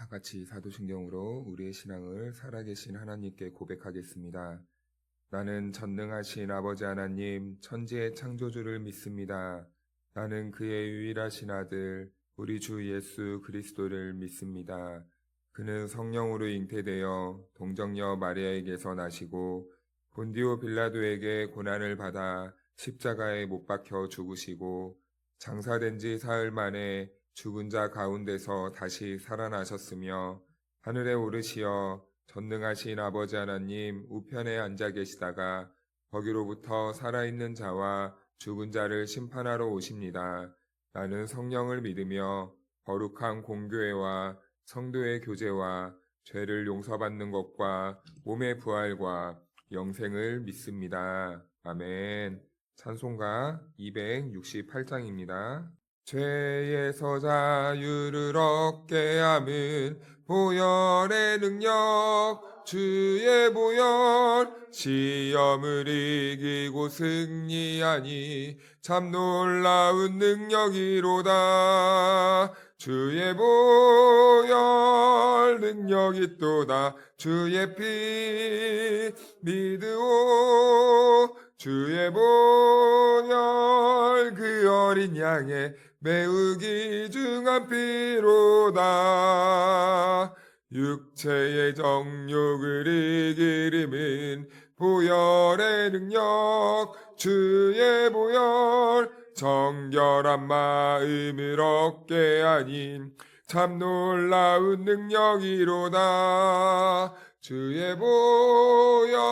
다 같이 사도신경으로 우리의 신앙을 살아계신 하나님께 고백하겠습니다. 나는 전능하신 아버지 하나님, 천지의 창조주를 믿습니다. 나는 그의 유일하신 아들, 우리 주 예수 그리스도를 믿습니다. 그는 성령으로 잉태되어 동정녀 마리아에게서 나시고 본디오 빌라도에게 고난을 받아 십자가에 못 박혀 죽으시고 장사된 지 사흘 만에 죽은 자 가운데서 다시 살아나셨으며 하늘에 오르시어 전능하신 아버지 하나님 우편에 앉아 계시다가 거기로부터 살아있는 자와 죽은 자를 심판하러 오십니다. 나는 성령을 믿으며 거룩한 공교회와 성도의 교제와 죄를 용서받는 것과 몸의 부활과 영생을 믿습니다. 아멘. 찬송가 268장입니다. 죄에서 자유를 얻게 함은 보혈의 능력, 주의 보혈, 시험을 이기고 승리하니 참 놀라운 능력이로다. 주의 보혈 능력이 또다. 주의 피 믿으오. 주의 보혈 그 어린 양의 매우 귀중한 피로다. 육체의 정욕을 이기림은 보혈의 능력, 주의 보혈, 정결한 마음을 얻게 하니 참 놀라운 능력이로다. 주의 보혈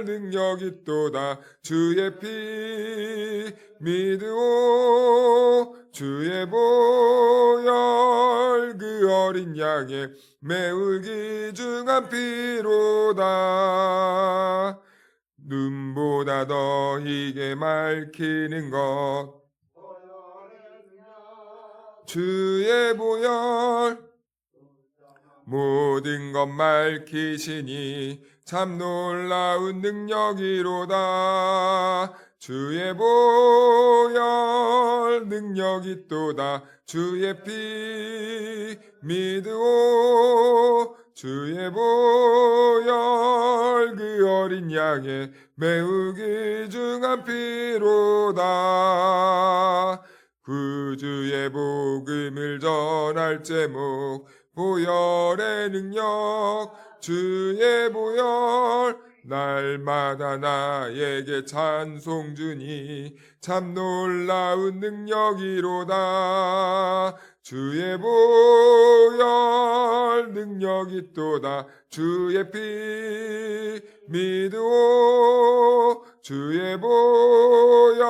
능력이 또다. 주의 피 믿으오. 주의 보혈 그 어린 양의 매우 귀중한 피로다. 눈보다 더 희게 맑히는 것 주의 보혈 모든 것 맑히시니 참 놀라운 능력이로다. 주의 보혈 능력이 또다. 주의 피 믿으오. 주의 보혈 그 어린 양의 매우 귀중한 피로다. 구주의 복음을 전할 제목 보혈의 능력, 주의 보혈 날마다 나에게 찬송 주니 참 놀라운 능력이로다. 주의 보혈 능력이 또다. 주의 피 믿으오. 주의 보혈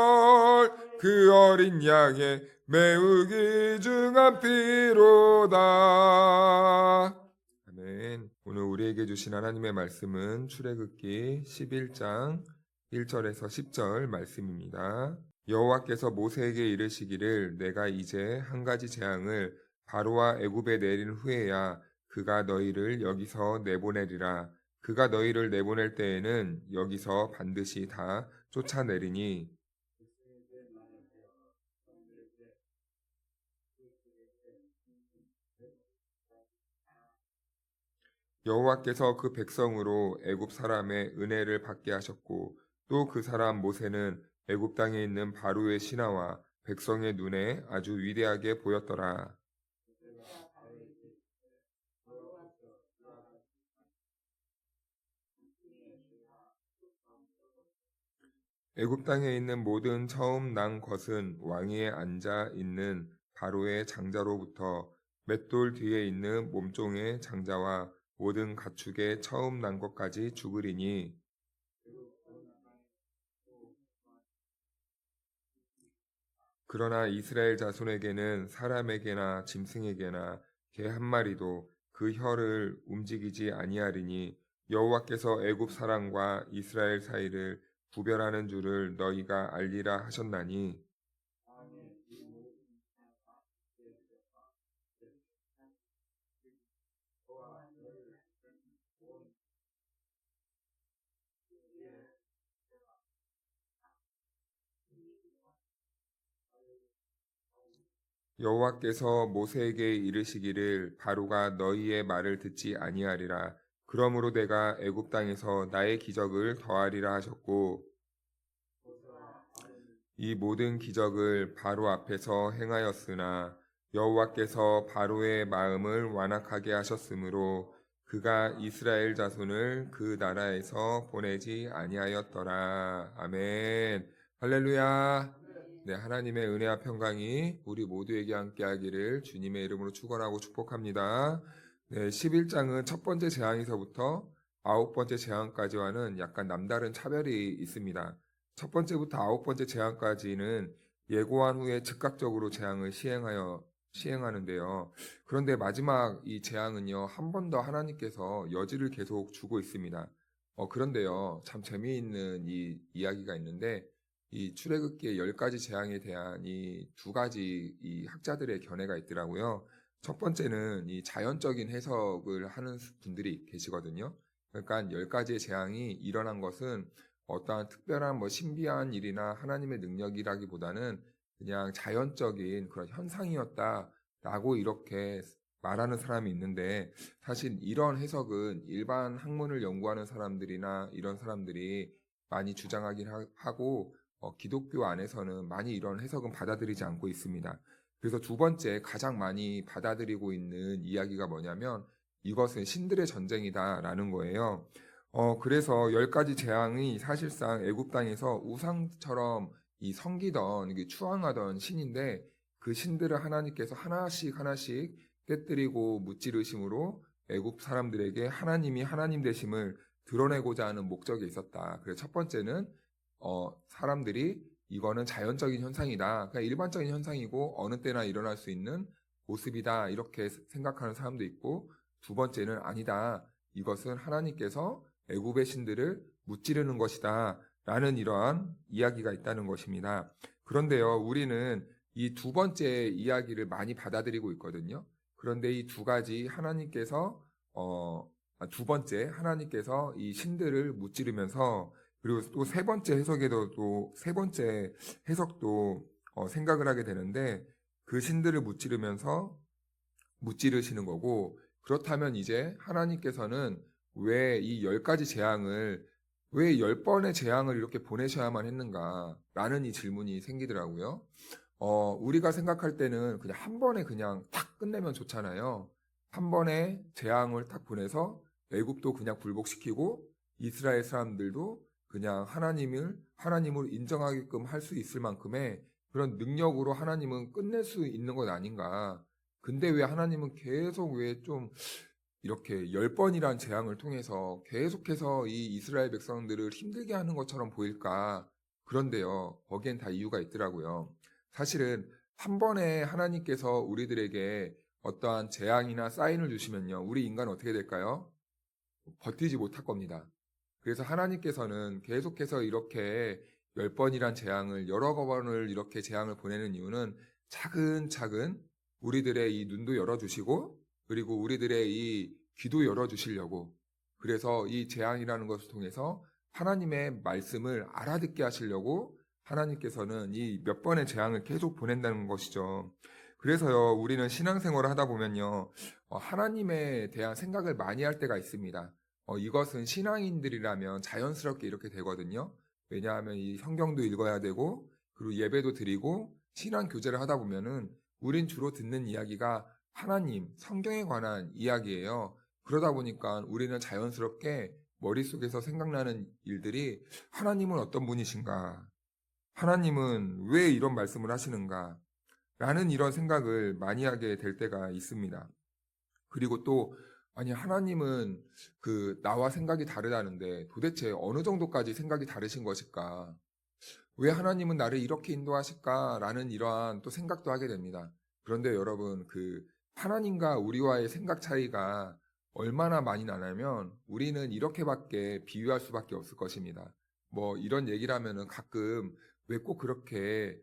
그 어린 양의 매우 귀중한 피로다. 아멘. 오늘 우리에게 주신 하나님의 말씀은 출애굽기 11장 1절에서 10절 말씀입니다. 여호와께서 모세에게 이르시기를 내가 이제 한 가지 재앙을 바로와 애굽에 내린 후에야 그가 너희를 여기서 내보내리라. 그가 너희를 내보낼 때에는 여기서 반드시 다 쫓아내리니 여호와께서 그 백성으로 애굽 사람의 은혜를 받게 하셨고 또 그 사람 모세는 애굽 땅에 있는 바로의 신하와 백성의 눈에 아주 위대하게 보였더라. 애굽 땅에 있는 모든 처음 난 것은 왕위에 앉아 있는 바로의 장자로부터 맷돌 뒤에 있는 몸종의 장자와 모든 가축의 처음 난 것까지 죽으리니 그러나 이스라엘 자손에게는 사람에게나 짐승에게나 개 한 마리도 그 혀를 움직이지 아니하리니 여호와께서 애굽 사람과 이스라엘 사이를 구별하는 줄을 너희가 알리라 하셨나니 여호와께서 모세에게 이르시기를 바로가 너희의 말을 듣지 아니하리라. 그러므로 내가 애굽 땅에서 나의 기적을 더하리라 하셨고 이 모든 기적을 바로 앞에서 행하였으나 여호와께서 바로의 마음을 완악하게 하셨으므로 그가 이스라엘 자손을 그 나라에서 보내지 아니하였더라. 아멘. 할렐루야. 네, 하나님의 은혜와 평강이 우리 모두에게 함께하기를 주님의 이름으로 축원하고 축복합니다. 네, 11장은 첫 번째 재앙에서부터 아홉 번째 재앙까지와는 약간 남다른 차별이 있습니다. 첫 번째부터 아홉 번째 재앙까지는 예고한 후에 즉각적으로 재앙을 시행하는데요. 그런데 마지막 이 재앙은요, 한 번 더 하나님께서 여지를 계속 주고 있습니다. 그런데요, 참 재미있는 이 이야기가 있는데, 이 출애굽기의 10가지 재앙에 대한 이 두 가지 이 학자들의 견해가 있더라고요. 첫 번째는 이 자연적인 해석을 하는 분들이 계시거든요. 그러니까 10가지의 재앙이 일어난 것은 어떠한 특별한 신비한 일이나 하나님의 능력이라기보다는 그냥 자연적인 그런 현상이었다라고 이렇게 말하는 사람이 있는데, 사실 이런 해석은 일반 학문을 연구하는 사람들이나 이런 사람들이 많이 주장하긴 하고 기독교 안에서는 많이 이런 해석은 받아들이지 않고 있습니다. 그래서 두 번째 가장 많이 받아들이고 있는 이야기가 뭐냐면 이것은 신들의 전쟁이다라는 거예요. 그래서 10가지 재앙이 사실상 애굽 땅에서 우상처럼 이 섬기던 추앙하던 신인데, 그 신들을 하나님께서 하나씩 하나씩 깨뜨리고 무찌르심으로 애굽 사람들에게 하나님이 하나님 되심을 드러내고자 하는 목적이 있었다. 그래서 첫 번째는 사람들이 이거는 자연적인 현상이다, 그냥 일반적인 현상이고 어느 때나 일어날 수 있는 모습이다, 이렇게 생각하는 사람도 있고, 두 번째는 아니다, 이것은 하나님께서 애굽의 신들을 무찌르는 것이다 라는 이러한 이야기가 있다는 것입니다. 그런데요, 우리는 이 두 번째 이야기를 많이 받아들이고 있거든요. 그런데 이 두 가지 하나님께서 두 번째 하나님께서 이 신들을 무찌르면서, 그리고 또 세 번째 세 번째 해석도 생각을 하게 되는데, 그 신들을 무찌르시는 거고, 그렇다면 이제 하나님께서는 왜 이 10가지 재앙을, 왜 10번의 재앙을 이렇게 보내셔야만 했는가라는 이 질문이 생기더라고요. 우리가 생각할 때는 그냥 한 번에 그냥 탁 끝내면 좋잖아요. 한 번에 재앙을 탁 보내서 애굽도 그냥 굴복시키고 이스라엘 사람들도 그냥 하나님을 인정하게끔 할 수 있을 만큼의 그런 능력으로 하나님은 끝낼 수 있는 것 아닌가. 근데 왜 하나님은 계속 왜 좀 이렇게 10번이란 재앙을 통해서 계속해서 이 이스라엘 백성들을 힘들게 하는 것처럼 보일까? 그런데요, 거기엔 다 이유가 있더라고요. 사실은 한 번에 하나님께서 우리들에게 어떠한 재앙이나 사인을 주시면요, 우리 인간은 어떻게 될까요? 버티지 못할 겁니다. 그래서 하나님께서는 계속해서 이렇게 10번이란 재앙을, 여러 번을 이렇게 재앙을 보내는 이유는 차근차근 우리들의 이 눈도 열어주시고, 그리고 우리들의 이 귀도 열어주시려고, 그래서 이 재앙이라는 것을 통해서 하나님의 말씀을 알아듣게 하시려고 하나님께서는 이 몇 번의 재앙을 계속 보낸다는 것이죠. 그래서요, 우리는 신앙생활을 하다 보면요, 하나님에 대한 생각을 많이 할 때가 있습니다. 이것은 신앙인들이라면 자연스럽게 이렇게 되거든요. 왜냐하면 이 성경도 읽어야 되고, 그리고 예배도 드리고, 신앙 교제를 하다 보면은 우린 주로 듣는 이야기가 하나님, 성경에 관한 이야기예요. 그러다 보니까 우리는 자연스럽게 머릿속에서 생각나는 일들이, 하나님은 어떤 분이신가? 하나님은 왜 이런 말씀을 하시는가? 라는 이런 생각을 많이 하게 될 때가 있습니다. 그리고 또, 아니, 하나님은 나와 생각이 다르다는데 도대체 어느 정도까지 생각이 다르신 것일까? 왜 하나님은 나를 이렇게 인도하실까? 라는 이러한 또 생각도 하게 됩니다. 그런데 여러분, 하나님과 우리와의 생각 차이가 얼마나 많이 나냐면, 우리는 이렇게밖에 비유할 수밖에 없을 것입니다. 이런 얘기를 하면은 가끔 왜 꼭 그렇게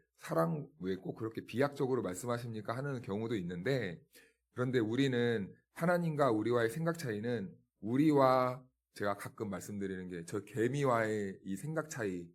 왜 꼭 그렇게 비약적으로 말씀하십니까? 하는 경우도 있는데, 그런데 우리는 하나님과 우리와의 생각 차이는, 제가 가끔 말씀드리는 게 저 개미와의 이 생각 차이,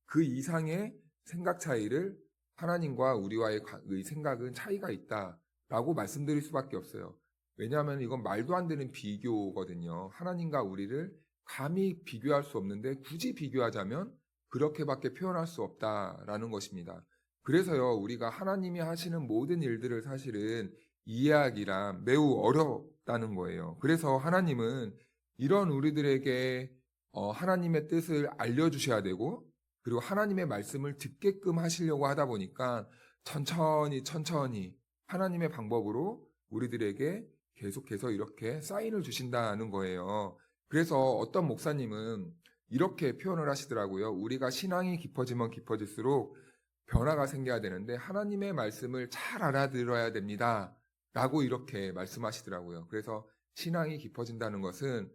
그 이상의 생각 차이를 하나님과 우리와의 생각은 차이가 있다라고 말씀드릴 수밖에 없어요. 왜냐하면 이건 말도 안 되는 비교거든요. 하나님과 우리를 감히 비교할 수 없는데 굳이 비교하자면 그렇게밖에 표현할 수 없다라는 것입니다. 그래서요, 우리가 하나님이 하시는 모든 일들을 사실은 이해하기란 매우 어렵다는 거예요. 그래서 하나님은 이런 우리들에게 하나님의 뜻을 알려주셔야 되고, 그리고 하나님의 말씀을 듣게끔 하시려고 하다 보니까 천천히 하나님의 방법으로 우리들에게 계속해서 이렇게 사인을 주신다는 거예요. 그래서 어떤 목사님은 이렇게 표현을 하시더라고요. 우리가 신앙이 깊어지면 깊어질수록 변화가 생겨야 되는데 하나님의 말씀을 잘 알아들어야 됩니다. 라고 이렇게 말씀하시더라고요. 그래서 신앙이 깊어진다는 것은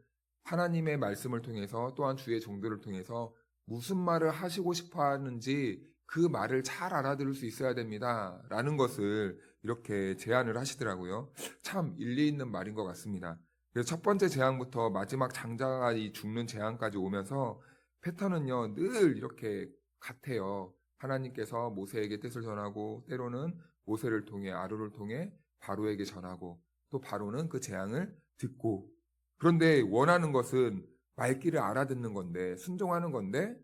하나님의 말씀을 통해서 또한 주의 종들을 통해서 무슨 말을 하시고 싶어 하는지 그 말을 잘 알아들을 수 있어야 됩니다. 라는 것을 이렇게 제안을 하시더라고요. 참 일리 있는 말인 것 같습니다. 그래서 첫 번째 재앙부터 마지막 장자가 죽는 재앙까지 오면서 패턴은요, 늘 이렇게 같아요. 하나님께서 모세에게 뜻을 전하고 때로는 모세를 통해 아론을 통해 바로에게 전하고 또 바로는 그 재앙을 듣고, 그런데 원하는 것은 말귀를 알아듣는 건데 순종하는 건데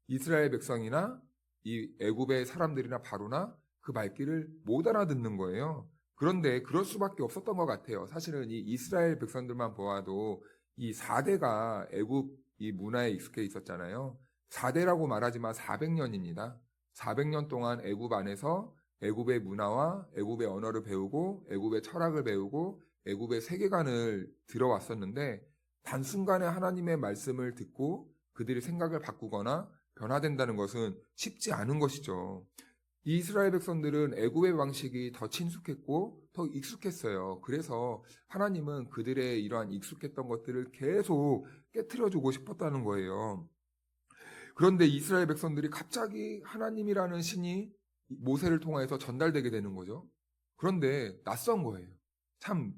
이스라엘 백성이나 이 애굽의 사람들이나 바로나 그 말귀를 못 알아듣는 거예요. 그런데 그럴 수밖에 없었던 것 같아요. 사실은 이 이스라엘 백성들만 보아도 이 4대가 애굽 이 문화에 익숙해 있었잖아요. 4대라고 말하지만 400년입니다. 400년 동안 애굽 안에서 애굽의 문화와 애굽의 언어를 배우고 애굽의 철학을 배우고 애굽의 세계관을 들어왔었는데 단순간에 하나님의 말씀을 듣고 그들의 생각을 바꾸거나 변화된다는 것은 쉽지 않은 것이죠. 이 이스라엘 백성들은 애굽의 방식이 더 친숙했고 더 익숙했어요. 그래서 하나님은 그들의 이러한 익숙했던 것들을 계속 깨트려주고 싶었다는 거예요. 그런데 이스라엘 백성들이 갑자기 하나님이라는 신이 모세를 통해서 전달되게 되는 거죠. 그런데 낯선 거예요. 참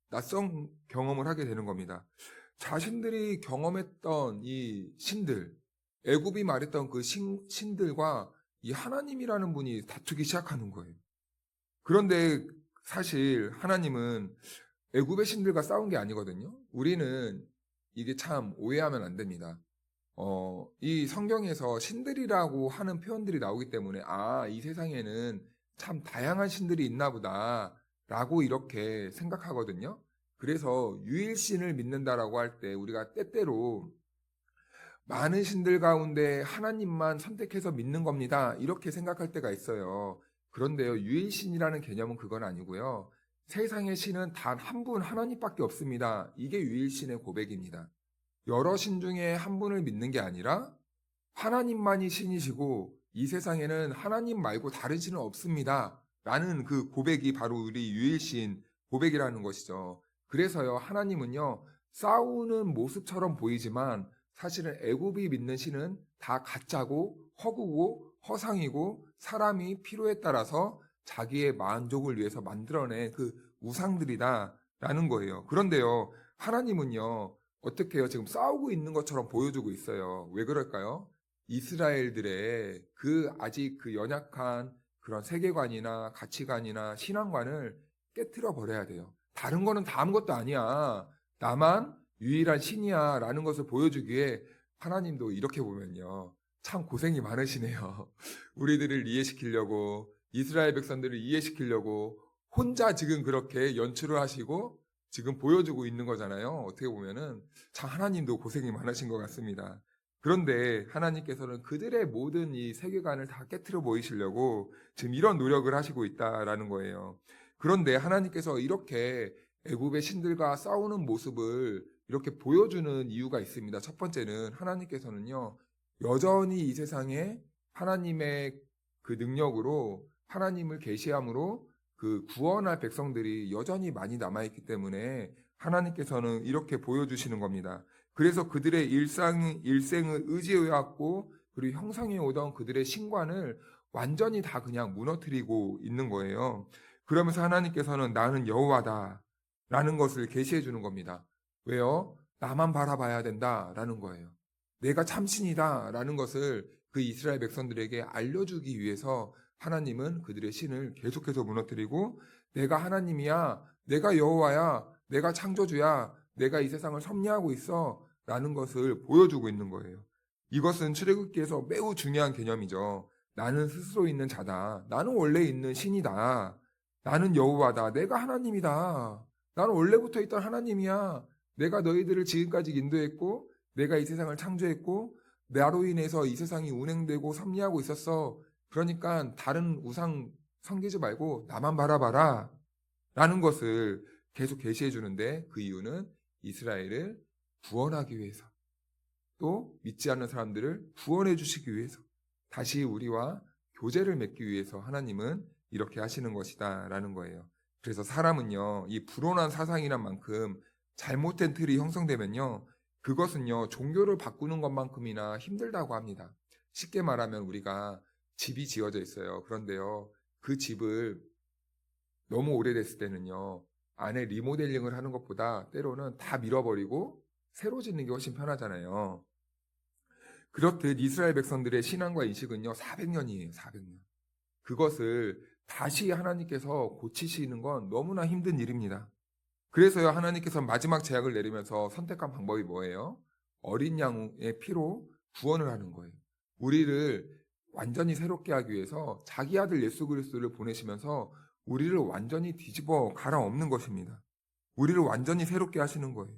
낯선 경험을 하게 되는 겁니다. 자신들이 경험했던 이 신들, 애굽이 말했던 그 신들과 이 하나님이라는 분이 다투기 시작하는 거예요. 그런데 사실 하나님은 애굽의 신들과 싸운 게 아니거든요. 우리는 이게 참 오해하면 안 됩니다. 이 성경에서 신들이라고 하는 표현들이 나오기 때문에 이 세상에는 참 다양한 신들이 있나 보다 라고 이렇게 생각하거든요. 그래서 유일신을 믿는다라고 할 때 우리가 때때로 많은 신들 가운데 하나님만 선택해서 믿는 겁니다. 이렇게 생각할 때가 있어요. 그런데요, 유일신이라는 개념은 그건 아니고요. 세상의 신은 단 한 분 하나님밖에 없습니다. 이게 유일신의 고백입니다. 여러 신 중에 한 분을 믿는 게 아니라 하나님만이 신이시고 이 세상에는 하나님 말고 다른 신은 없습니다. 라는 그 고백이 바로 우리 유일신 고백이라는 것이죠. 그래서요, 하나님은요, 싸우는 모습처럼 보이지만 사실은 애굽이 믿는 신은 다 가짜고 허구고 허상이고 사람이 필요에 따라서 자기의 만족을 위해서 만들어낸 그 우상들이다라는 거예요. 그런데요, 하나님은요, 어떻게 해요? 지금 싸우고 있는 것처럼 보여주고 있어요. 왜 그럴까요? 이스라엘들의 아직 그 연약한 그런 세계관이나 가치관이나 신앙관을 깨트려 버려야 돼요. 다른 거는 다 아무것도 아니야. 나만 유일한 신이야 라는 것을 보여주기에 하나님도 이렇게 보면요, 참 고생이 많으시네요. 우리들을 이해시키려고, 이스라엘 백성들을 이해시키려고 혼자 지금 그렇게 연출을 하시고 지금 보여주고 있는 거잖아요. 어떻게 보면은 참 하나님도 고생이 많으신 것 같습니다. 그런데 하나님께서는 그들의 모든 이 세계관을 다 깨트려 보이시려고 지금 이런 노력을 하시고 있다라는 거예요. 그런데 하나님께서 이렇게 애굽의 신들과 싸우는 모습을 이렇게 보여주는 이유가 있습니다. 첫 번째는 하나님께서는요, 여전히 이 세상에 하나님의 그 능력으로 하나님을 계시함으로 그 구원할 백성들이 여전히 많이 남아있기 때문에 하나님께서는 이렇게 보여주시는 겁니다. 그래서 그들의 일생을 의지해왔고 그리고 형성해 오던 그들의 신관을 완전히 다 그냥 무너뜨리고 있는 거예요. 그러면서 하나님께서는 나는 여호와다 라는 것을 계시해 주는 겁니다. 왜요? 나만 바라봐야 된다라는 거예요. 내가 참신이다라는 것을 그 이스라엘 백성들에게 알려주기 위해서 하나님은 그들의 신을 계속해서 무너뜨리고 내가 하나님이야, 내가 여호와야, 내가 창조주야, 내가 이 세상을 섭리하고 있어 라는 것을 보여주고 있는 거예요. 이것은 출애굽기에서 매우 중요한 개념이죠. 나는 스스로 있는 자다. 나는 원래 있는 신이다. 나는 여호와다. 내가 하나님이다. 나는 원래부터 있던 하나님이야. 내가 너희들을 지금까지 인도했고 내가 이 세상을 창조했고 나로 인해서 이 세상이 운행되고 섭리하고 있었어. 그러니까 다른 우상 섬기지 말고 나만 바라봐라 라는 것을 계속 계시해 주는데 그 이유는 이스라엘을 구원하기 위해서 또 믿지 않는 사람들을 구원해 주시기 위해서 다시 우리와 교제를 맺기 위해서 하나님은 이렇게 하시는 것이다 라는 거예요. 그래서 사람은요 이 불온한 사상이란 만큼 잘못된 틀이 형성되면요 그것은요 종교를 바꾸는 것만큼이나 힘들다고 합니다. 쉽게 말하면 우리가 집이 지어져 있어요. 그런데요 그 집을 너무 오래됐을 때는요 안에 리모델링을 하는 것보다 때로는 다 밀어버리고 새로 짓는 게 훨씬 편하잖아요. 그렇듯 이스라엘 백성들의 신앙과 인식은요 400년이에요. 400년. 그것을 다시 하나님께서 고치시는 건 너무나 힘든 일입니다. 그래서요 하나님께서 마지막 제약을 내리면서 선택한 방법이 뭐예요? 어린 양의 피로 구원을 하는 거예요. 우리를 완전히 새롭게 하기 위해서 자기 아들 예수 그리스도를 보내시면서 우리를 완전히 뒤집어 갈아엎는 것입니다. 우리를 완전히 새롭게 하시는 거예요.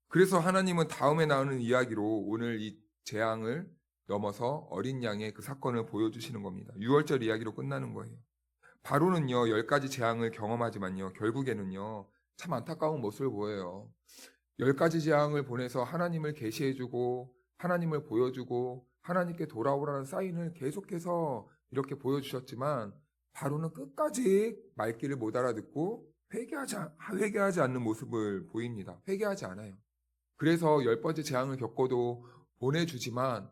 그래서 하나님은 다음에 나오는 이야기로 오늘 이 재앙을 넘어서 어린 양의 그 사건을 보여주시는 겁니다. 6월절 이야기로 끝나는 거예요. 바로는요 10가지 재앙을 경험하지만요 결국에는요 참 안타까운 모습을 보여요. 10가지 재앙을 보내서 하나님을 계시해주고 하나님을 보여주고 하나님께 돌아오라는 사인을 계속해서 이렇게 보여주셨지만 바로는 끝까지 말귀를 못 알아듣고 회개하지 않는 모습을 보입니다. 회개하지 않아요. 그래서 10번째 재앙을 겪어도 보내주지만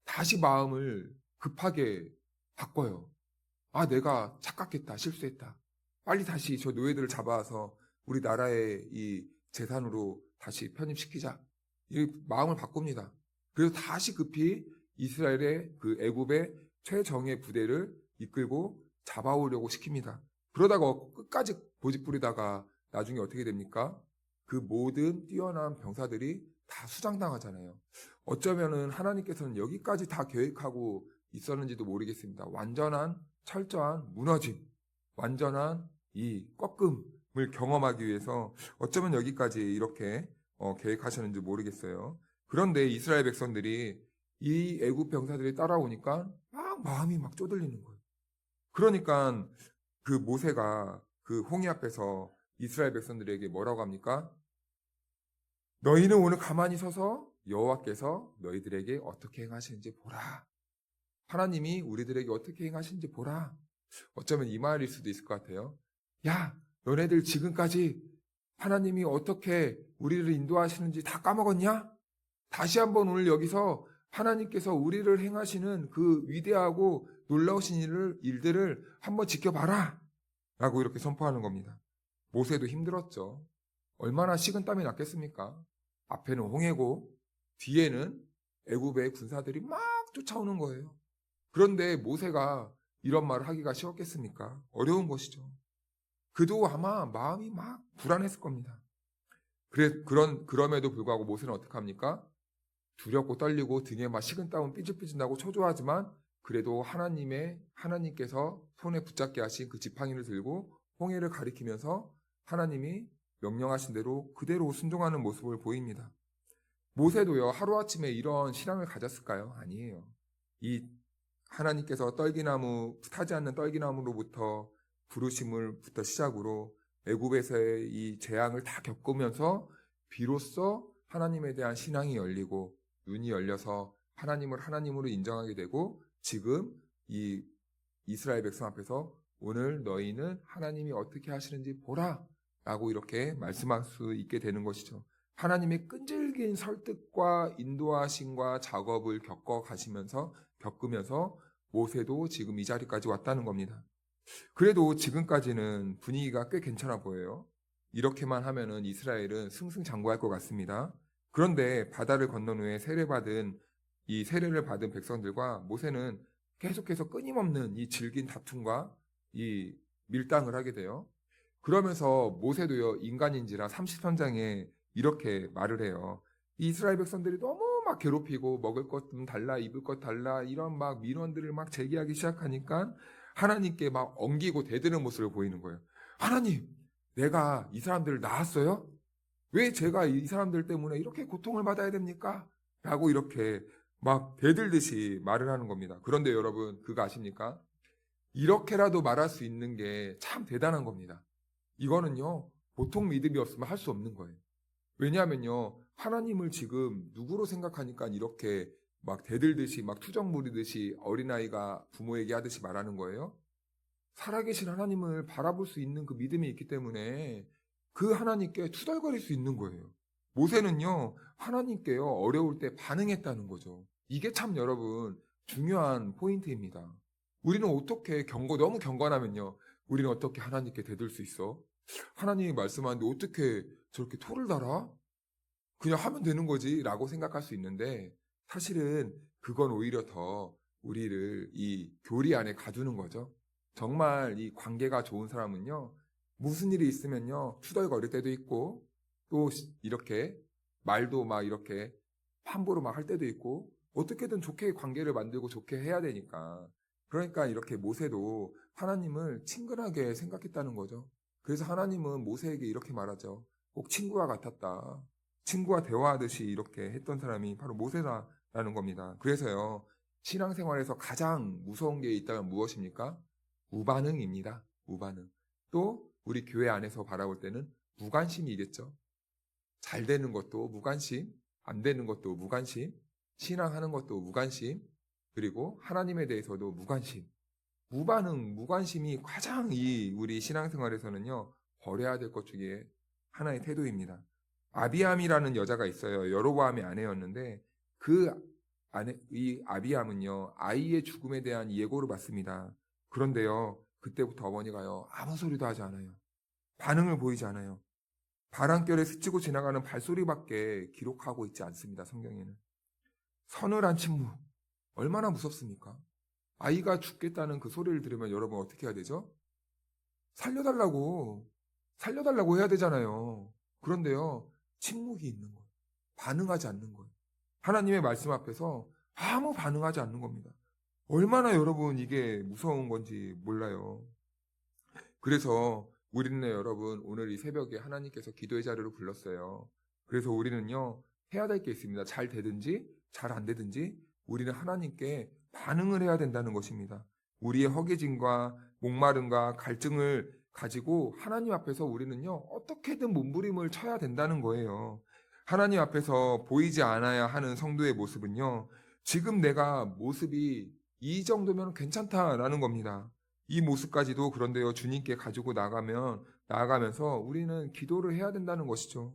다시 마음을 급하게 바꿔요. 아, 내가 착각했다, 실수했다. 빨리 다시 저 노예들을 잡아와서 우리 나라의 이 재산으로 다시 편입시키자. 이 마음을 바꿉니다. 그래서 다시 급히 이스라엘의 그 애굽의 최정예 부대를 이끌고 잡아오려고 시킵니다. 그러다가 끝까지 고집부리다가 나중에 어떻게 됩니까? 그 모든 뛰어난 병사들이 다 수장당하잖아요. 어쩌면은 하나님께서는 여기까지 다 계획하고 있었는지도 모르겠습니다. 완전한 철저한 무너짐, 완전한 이 꺾음을 경험하기 위해서 어쩌면 여기까지 이렇게 계획하셨는지 모르겠어요. 그런데 이스라엘 백성들이 이 애굽 병사들이 따라오니까 막 마음이 막 쪼들리는 거예요. 그러니까 그 모세가 그 홍해 앞에서 이스라엘 백성들에게 뭐라고 합니까? 너희는 오늘 가만히 서서 여호와께서 너희들에게 어떻게 행하시는지 보라. 하나님이 우리들에게 어떻게 행하시는지 보라. 어쩌면 이 말일 수도 있을 것 같아요. 야, 너네들 지금까지 하나님이 어떻게 우리를 인도하시는지 다 까먹었냐? 다시 한번 오늘 여기서 하나님께서 우리를 행하시는 그 위대하고 놀라우신 일들을 한번 지켜봐라. 라고 이렇게 선포하는 겁니다. 모세도 힘들었죠. 얼마나 식은땀이 났겠습니까? 앞에는 홍해고 뒤에는 애굽의 군사들이 막 쫓아오는 거예요. 그런데 모세가 이런 말을 하기가 쉬웠겠습니까? 어려운 것이죠. 그도 아마 마음이 막 불안했을 겁니다. 그럼에도 불구하고 모세는 어떻게 합니까? 두렵고 떨리고 등에 막 식은땀은 삐질삐질 나고 초조하지만 그래도 하나님께서 손에 붙잡게 하신 그 지팡이를 들고 홍해를 가리키면서 하나님이 명령하신 대로 그대로 순종하는 모습을 보입니다. 모세도요 하루아침에 이런 신앙을 가졌을까요? 아니에요. 이 하나님께서 타지 않는 떨기나무로부터 부르심을부터 시작으로 애굽에서의 이 재앙을 다 겪으면서 비로소 하나님에 대한 신앙이 열리고 눈이 열려서 하나님을 하나님으로 인정하게 되고 지금 이 이스라엘 백성 앞에서 오늘 너희는 하나님이 어떻게 하시는지 보라 라고 이렇게 말씀할 수 있게 되는 것이죠. 하나님의 끈질긴 설득과 인도하심과 작업을 겪으면서 모세도 지금 이 자리까지 왔다는 겁니다. 그래도 지금까지는 분위기가 꽤 괜찮아 보여요. 이렇게만 하면은 이스라엘은 승승장구할 것 같습니다. 그런데 바다를 건넌 후에 세례를 받은 백성들과 모세는 계속해서 끊임없는 이 질긴 다툼과 이 밀당을 하게 돼요. 그러면서 모세도요, 인간인지라 33장에 이렇게 말을 해요. 이 이스라엘 백성들이 너무 막 괴롭히고 먹을 것 좀 달라, 입을 것 달라, 이런 막 민원들을 막 제기하기 시작하니까 하나님께 막 엉기고 대드는 모습을 보이는 거예요. 하나님, 내가 이 사람들을 낳았어요? 왜 제가 이 사람들 때문에 이렇게 고통을 받아야 됩니까? 라고 이렇게 막 대들듯이 말을 하는 겁니다. 그런데 여러분, 그거 아십니까? 이렇게라도 말할 수 있는 게 참 대단한 겁니다. 이거는요, 보통 믿음이 없으면 할 수 없는 거예요. 왜냐하면요, 하나님을 지금 누구로 생각하니까 이렇게 막 대들듯이 막 투정 부리듯이 어린아이가 부모에게 하듯이 말하는 거예요? 살아계신 하나님을 바라볼 수 있는 그 믿음이 있기 때문에 그 하나님께 투덜거릴 수 있는 거예요. 모세는요, 하나님께요, 어려울 때 반응했다는 거죠. 이게 참 여러분, 중요한 포인트입니다. 우리는 어떻게 너무 경건하면요, 우리는 어떻게 하나님께 대들 수 있어? 하나님이 말씀하는데 어떻게 저렇게 토를 달아? 그냥 하면 되는 거지 라고 생각할 수 있는데 사실은 그건 오히려 더 우리를 이 교리 안에 가두는 거죠. 정말 이 관계가 좋은 사람은요, 무슨 일이 있으면요, 투덜거릴 때도 있고 또 이렇게 말도 막 이렇게 함부로 막 할 때도 있고 어떻게든 좋게 관계를 만들고 좋게 해야 되니까. 그러니까 이렇게 모세도 하나님을 친근하게 생각했다는 거죠. 그래서 하나님은 모세에게 이렇게 말하죠. 꼭 친구와 같았다. 친구와 대화하듯이 이렇게 했던 사람이 바로 모세다라는 겁니다. 그래서요, 신앙생활에서 가장 무서운 게 있다면 무엇입니까? 무반응입니다. 무반응. 또 우리 교회 안에서 바라볼 때는 무관심이겠죠. 잘 되는 것도 무관심, 안 되는 것도 무관심, 신앙하는 것도 무관심, 그리고 하나님에 대해서도 무관심. 무반응, 무관심이 가장 우리 신앙생활에서는요, 버려야 될 것 중에 하나의 태도입니다. 아비암이라는 여자가 있어요. 여로보암의 아내였는데 이 아비암은요, 아이의 죽음에 대한 예고를 받습니다. 그런데요, 그때부터 어머니가요, 아무 소리도 하지 않아요. 반응을 보이지 않아요. 바람결에 스치고 지나가는 발소리밖에 기록하고 있지 않습니다. 성경에는. 서늘한 침묵. 얼마나 무섭습니까? 아이가 죽겠다는 그 소리를 들으면 여러분 어떻게 해야 되죠? 살려달라고 해야 되잖아요. 그런데요, 침묵이 있는 거예요. 반응하지 않는 거예요. 하나님의 말씀 앞에서 아무 반응하지 않는 겁니다. 얼마나 여러분 이게 무서운 건지 몰라요. 그래서 우리는 여러분 오늘 이 새벽에 하나님께서 기도의 자리로 불렀어요. 그래서 우리는요, 해야 될 게 있습니다. 잘 되든지 잘 안 되든지 우리는 하나님께 반응을 해야 된다는 것입니다. 우리의 허기짐과 목마름과 갈증을 가지고 하나님 앞에서 우리는요, 어떻게든 몸부림을 쳐야 된다는 거예요. 하나님 앞에서 보이지 않아야 하는 성도의 모습은요, 지금 내가 모습이 이 정도면 괜찮다라는 겁니다. 이 모습까지도 그런데요, 주님께 가지고 나아가면서 우리는 기도를 해야 된다는 것이죠.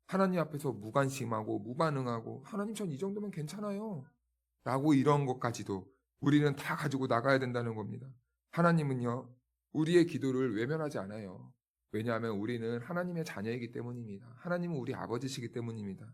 하나님 앞에서 무관심하고 무반응하고 하나님 전 이 정도면 괜찮아요. 라고 이런 것까지도 우리는 다 가지고 나가야 된다는 겁니다. 하나님은요, 우리의 기도를 외면하지 않아요. 왜냐하면 우리는 하나님의 자녀이기 때문입니다. 하나님은 우리 아버지시기 때문입니다.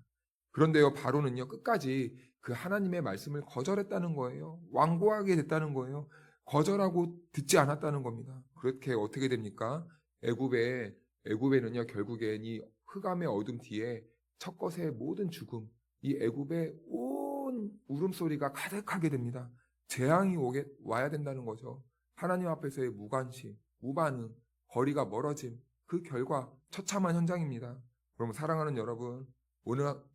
그런데요, 바로는요, 끝까지 그 하나님의 말씀을 거절했다는 거예요. 완고하게 됐다는 거예요. 거절하고 듣지 않았다는 겁니다. 그렇게 어떻게 됩니까? 애굽에는요, 결국엔 이 흑암의 어둠 뒤에 첫것의 모든 죽음, 이 애굽의 온 울음소리가 가득하게 됩니다. 재앙이 와야 된다는 거죠. 하나님 앞에서의 무관심, 무반응, 거리가 멀어짐, 그 결과 처참한 현장입니다. 그럼 사랑하는 여러분,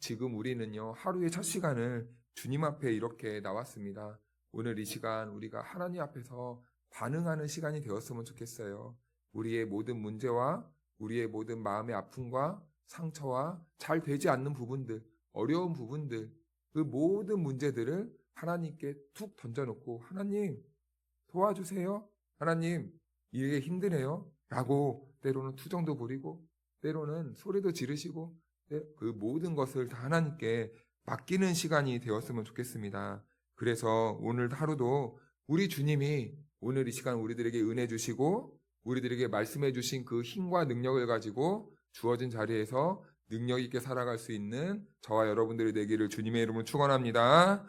지금 우리는요, 하루의 첫 시간을 주님 앞에 이렇게 나왔습니다. 오늘 이 시간 우리가 하나님 앞에서 반응하는 시간이 되었으면 좋겠어요. 우리의 모든 문제와 우리의 모든 마음의 아픔과 상처와 잘 되지 않는 부분들, 어려운 부분들, 그 모든 문제들을 하나님께 툭 던져놓고 하나님 도와주세요. 하나님 이게 힘드네요. 라고 때로는 투정도 부리고 때로는 소리도 지르시고 그 모든 것을 다 하나님께 맡기는 시간이 되었으면 좋겠습니다. 그래서 오늘 하루도 우리 주님이 오늘 이 시간 우리들에게 은혜 주시고 우리들에게 말씀해 주신 그 힘과 능력을 가지고 주어진 자리에서 능력 있게 살아갈 수 있는 저와 여러분들이 되기를 주님의 이름으로 축원합니다.